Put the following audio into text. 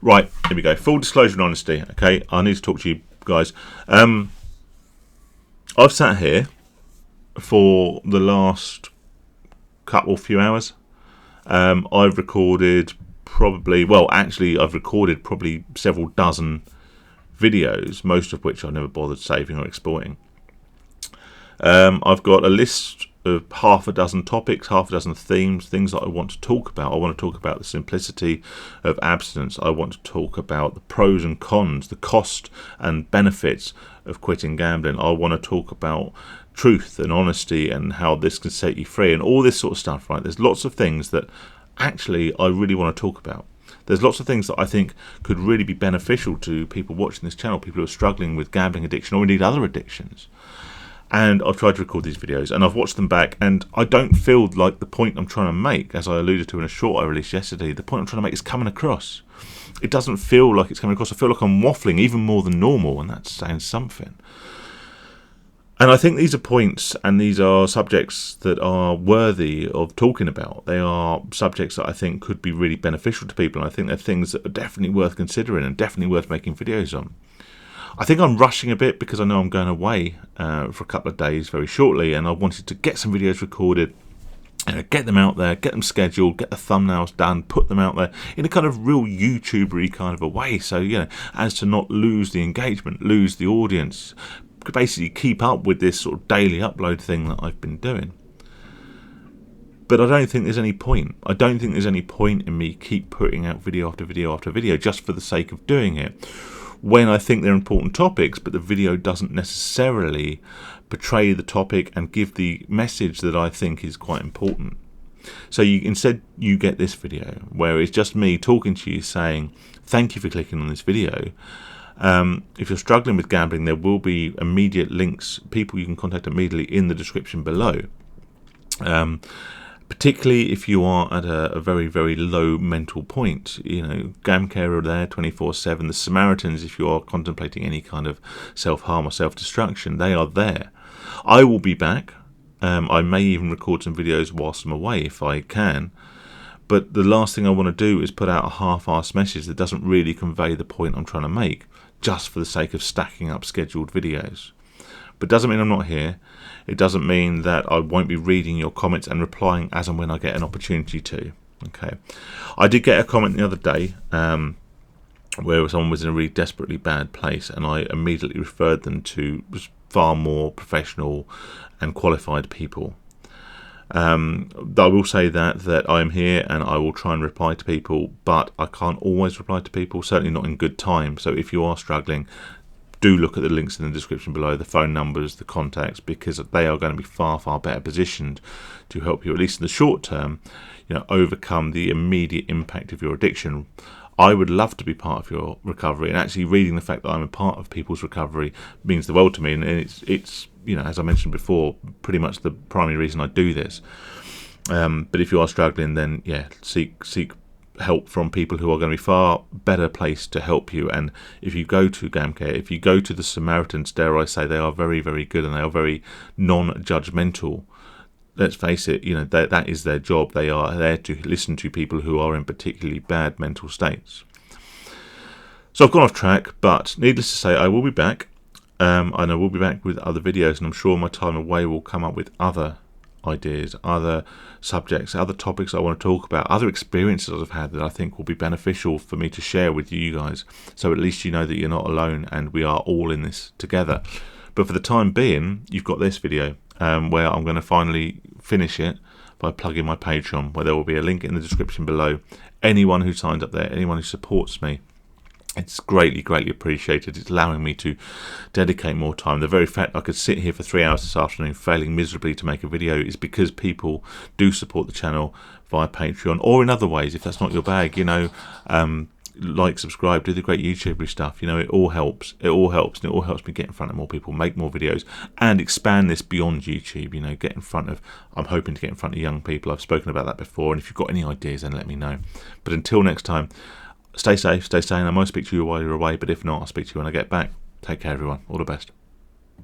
Right, here we go. Full disclosure and honesty. Okay, I need to talk to you guys. I've sat here for the last few hours. I've recorded I've recorded probably several dozen videos, most of which I never bothered saving or exporting. I've got a list of half a dozen topics, half a dozen themes, things that I want to talk about. I want to talk about the simplicity of abstinence. I want to talk about the pros and cons, the cost and benefits of quitting gambling. I want to talk about truth and honesty and how this can set you free and all this sort of stuff, right? There's lots of things that actually I really want to talk about. There's lots of things that I think could really be beneficial to people watching this channel, people who are struggling with gambling addiction or indeed other addictions. And I've tried to record these videos and I've watched them back, and I don't feel like the point I'm trying to make, as I alluded to in a short I released yesterday, the point I'm trying to make is coming across. It doesn't feel like it's coming across. I feel like I'm waffling even more than normal, and that's saying something. And I think these are points and these are subjects that are worthy of talking about. They are subjects that I think could be really beneficial to people, and I think they're things that are definitely worth considering and definitely worth making videos on. I think I'm rushing a bit because I know I'm going away for a couple of days very shortly, and I wanted to get some videos recorded, get them out there, get them scheduled, get the thumbnails done, put them out there in a kind of real YouTuber-y kind of a way, so as to not lose the engagement, lose the audience, basically keep up with this sort of daily upload thing that I've been doing. But I don't think there's any point. I don't think there's any point in me keep putting out video after video after video just for the sake of doing it, when I think they're important topics, but the video doesn't necessarily portray the topic and give the message that I think is quite important. So instead you get this video where it's just me talking to you saying, thank you for clicking on this video. If you're struggling with gambling, there will be immediate links, people you can contact immediately in the description below. Particularly if you are at a very, very low mental point. GamCare are there 24/7. The Samaritans, if you are contemplating any kind of self-harm or self-destruction, they are there. I will be back. I may even record some videos whilst I'm away if I can. But the last thing I want to do is put out a half-assed message that doesn't really convey the point I'm trying to make, just for the sake of stacking up scheduled videos. But doesn't mean I'm not here. It doesn't mean that I won't be reading your comments and replying as and when I get an opportunity to. Okay, I did get a comment the other day where someone was in a really desperately bad place, and I immediately referred them to far more professional and qualified people. I will say that I'm here and I will try and reply to people, but I can't always reply to people, certainly not in good time. So if you are struggling, do look at the links in the description below, the phone numbers, the contacts, because they are going to be far, far better positioned to help you, at least in the short term, overcome the immediate impact of your addiction. I would love to be part of your recovery, and actually reading the fact that I'm a part of people's recovery means the world to me, and it's as I mentioned before, pretty much the primary reason I do this. But if you are struggling, then seek help from people who are going to be far better placed to help you. And if you go to GamCare, if you go to the Samaritans, dare I say, they are very, very good, and they are very non-judgmental. Let's face it, that is their job. They are there to listen to people who are in particularly bad mental states. So I've gone off track, but needless to say, I will be back, and I will be back with other videos, and I'm sure my time away will come up with other ideas, other subjects, other topics I want to talk about, other experiences I've had that I think will be beneficial for me to share with you guys, so at least you know that you're not alone and we are all in this together. But for the time being, you've got this video where I'm going to finally finish it by plugging my Patreon, where there will be a link in the description below. Anyone who signs up there, anyone who supports me, it's greatly, greatly appreciated. It's allowing me to dedicate more time. The very fact I could sit here for 3 hours this afternoon failing miserably to make a video is because people do support the channel via Patreon or in other ways. If that's not your bag, like, subscribe, do the great YouTuber stuff. It all helps. It all helps, and it all helps me get in front of more people, make more videos, and expand this beyond YouTube. Get in front of, I'm hoping to get in front of young people. I've spoken about that before, and if you've got any ideas, then let me know. But until next time, stay safe, stay sane. I might speak to you while you're away, but if not, I'll speak to you when I get back. Take care, everyone. All the best.